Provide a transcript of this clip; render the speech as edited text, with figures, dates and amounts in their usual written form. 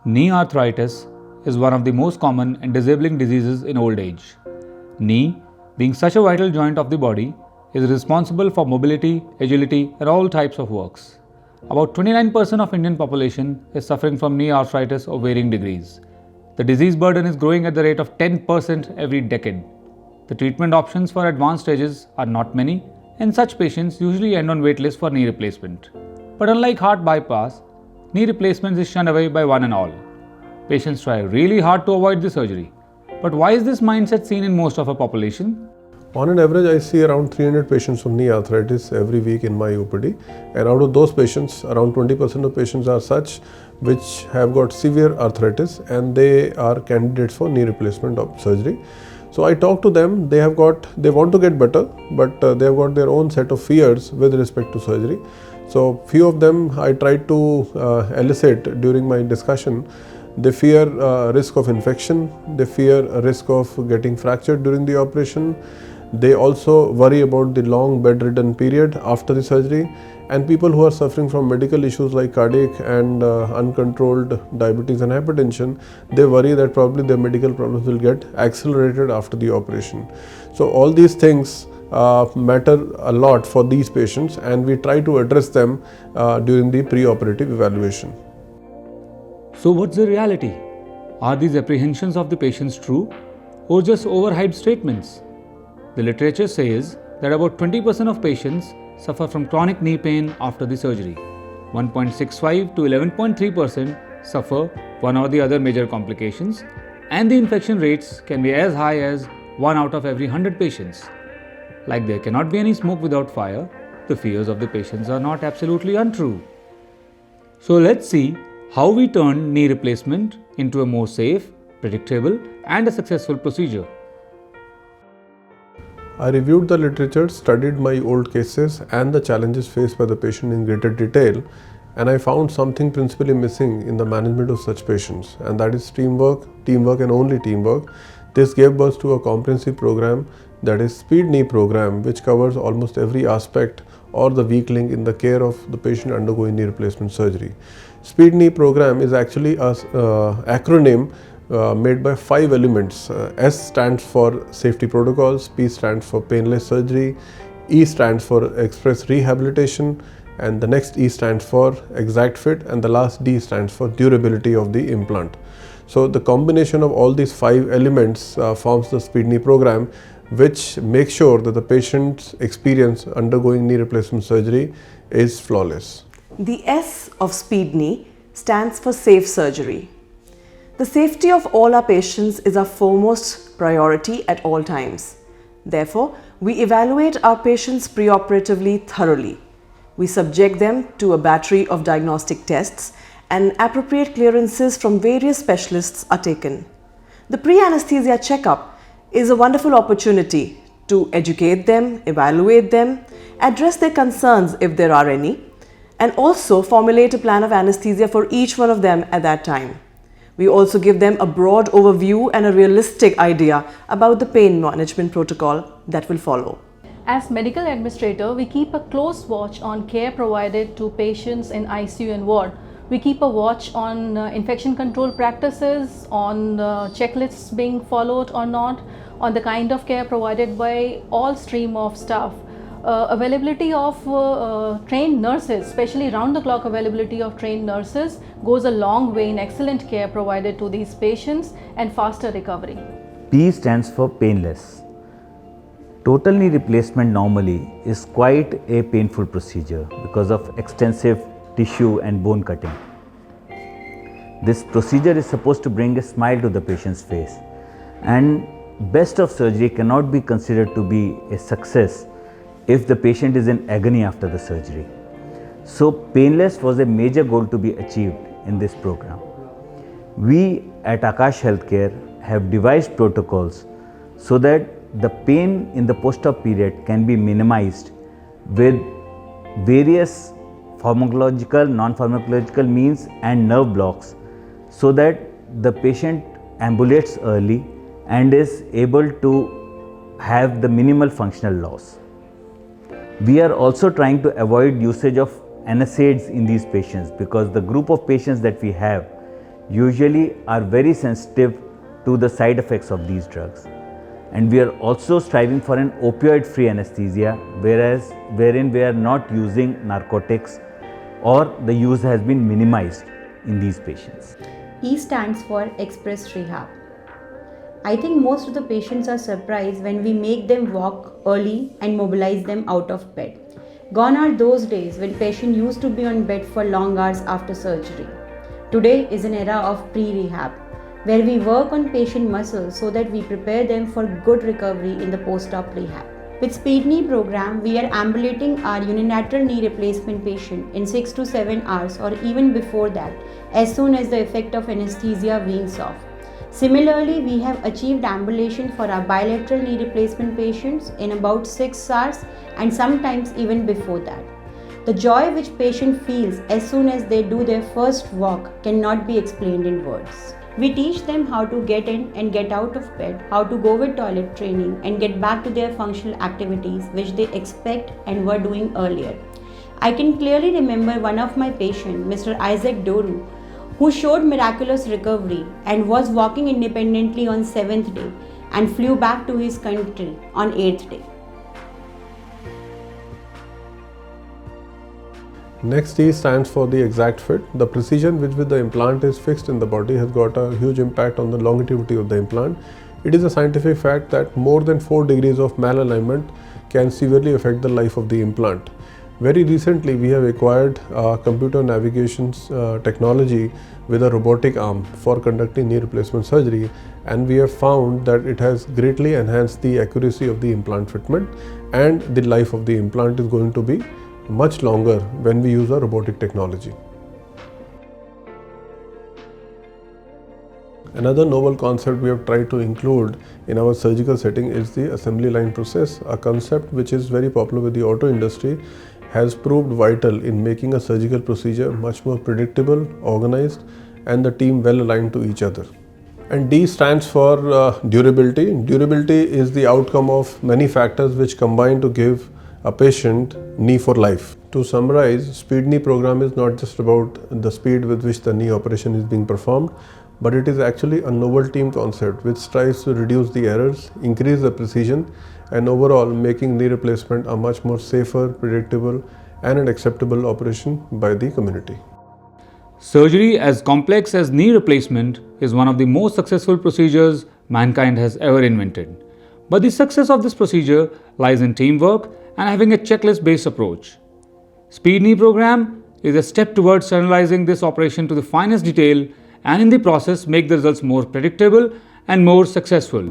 Knee arthritis is one of the most common and disabling diseases in old age. Knee, being such a vital joint of the body, is responsible for mobility, agility, and all types of works. About 29% of Indian population is suffering from knee arthritis of varying degrees. The disease burden is growing at the rate of 10% every decade. The treatment options for advanced stages are not many, and such patients usually end on wait list for knee replacement. But unlike heart bypass, knee replacement is shunned away by one and all. Patients try really hard to avoid the surgery. But why is this mindset seen in most of our population? On an average, I see around 300 patients with knee arthritis every week in my OPD, and out of those patients, around 20% of patients are such which have got severe arthritis and they are candidates for knee replacement of surgery. So I talk to them, they want to get better, but they have got their own set of fears with respect to surgery. So few of them I tried to elicit during my discussion. They fear risk of infection, they fear a risk of getting fractured during the operation. They also worry about the long bedridden period after the surgery, and people who are suffering from medical issues like cardiac and uncontrolled diabetes and hypertension, they worry that probably their medical problems will get accelerated after the operation. So all these things matter a lot for these patients, and we try to address them during the pre-operative evaluation. So what's the reality? Are these apprehensions of the patients true or just overhyped statements? The literature says that about 20% of patients suffer from chronic knee pain after the surgery. 1.65 to 11.3% suffer one or the other major complications, and the infection rates can be as high as 1 out of every 100 patients. Like there cannot be any smoke without fire, the fears of the patients are not absolutely untrue. So let's see how we turn knee replacement into a more safe, predictable, and a successful procedure. I reviewed the literature, studied my old cases and the challenges faced by the patient in greater detail, and I found something principally missing in the management of such patients, and that is teamwork and only teamwork. This gave birth to a comprehensive program, that is Speed Knee program, which covers almost every aspect or the weak link in the care of the patient undergoing knee replacement surgery. Speed Knee program is actually an acronym made by 5 elements. S stands for safety protocols, P stands for painless surgery, E stands for express rehabilitation, and the next E stands for exact fit, and the last D stands for durability of the implant. So the combination of all these 5 elements forms the Speed Knee program, which makes sure that the patient's experience undergoing knee replacement surgery is flawless. The S of Speed Knee stands for safe surgery. The safety of all our patients is our foremost priority at all times. Therefore, we evaluate our patients preoperatively thoroughly. We subject them to a battery of diagnostic tests, and appropriate clearances from various specialists are taken. The pre-anesthesia checkup is a wonderful opportunity to educate them, evaluate them, address their concerns if there are any, and also formulate a plan of anesthesia for each one of them at that time. We also give them a broad overview and a realistic idea about the pain management protocol that will follow. As medical administrator, we keep a close watch on care provided to patients in ICU and ward. We keep a watch on infection control practices, on checklists being followed or not, on the kind of care provided by all stream of staff. Availability of trained nurses, especially round-the-clock availability of trained nurses, goes a long way in excellent care provided to these patients and faster recovery. P stands for painless. Total knee replacement normally is quite a painful procedure because of extensive tissue and bone cutting. This procedure is supposed to bring a smile to the patient's face, and best of surgery cannot be considered to be a success if the patient is in agony after the surgery. So painless was a major goal to be achieved in this program. We at Akash Healthcare have devised protocols so that the pain in the post-op period can be minimized with various pharmacological, non-pharmacological means and nerve blocks, so that the patient ambulates early and is able to have the minimal functional loss. We are also trying to avoid usage of NSAIDs in these patients because the group of patients that we have usually are very sensitive to the side effects of these drugs. And we are also striving for an opioid-free anesthesia, wherein we are not using narcotics or the use has been minimized in these patients. E stands for Express Rehab. I think most of the patients are surprised when we make them walk early and mobilize them out of bed. Gone are those days when patient used to be on bed for long hours after surgery. Today is an era of pre-rehab, where we work on patient muscles so that we prepare them for good recovery in the post-op rehab. With Speed Knee program, we are ambulating our unilateral knee replacement patient in 6 to 7 hours or even before that, as soon as the effect of anesthesia weans off. Similarly, we have achieved ambulation for our bilateral knee replacement patients in about 6 hours and sometimes even before that. The joy which patient feels as soon as they do their first walk cannot be explained in words. We teach them how to get in and get out of bed, how to go with toilet training and get back to their functional activities which they expect and were doing earlier. I can clearly remember one of my patients, Mr. Isaac Doru, who showed miraculous recovery and was walking independently on 7th day and flew back to his country on 8th day. Next E stands for the exact fit. The precision with which the implant is fixed in the body has got a huge impact on the longevity of the implant. It is a scientific fact that more than 4 degrees of malalignment can severely affect the life of the implant. Very recently, we have acquired computer navigation technology with a robotic arm for conducting knee replacement surgery, and we have found that it has greatly enhanced the accuracy of the implant fitment, and the life of the implant is going to be much longer when we use a robotic technology. Another novel concept we have tried to include in our surgical setting is the assembly line process, a concept which is very popular with the auto industry, has proved vital in making a surgical procedure much more predictable, organized, and the team well aligned to each other. And D stands for durability. Durability is the outcome of many factors which combine to give a patient knee for life. To summarize, Speed Knee program is not just about the speed with which the knee operation is being performed, but it is actually a novel team concept which strives to reduce the errors, increase the precision, and overall making knee replacement a much more safer, predictable, and an acceptable operation by the community. Surgery as complex as knee replacement is one of the most successful procedures mankind has ever invented. But the success of this procedure lies in teamwork and having a checklist-based approach. Speed Knee program is a step towards analyzing this operation to the finest detail and in the process make the results more predictable and more successful.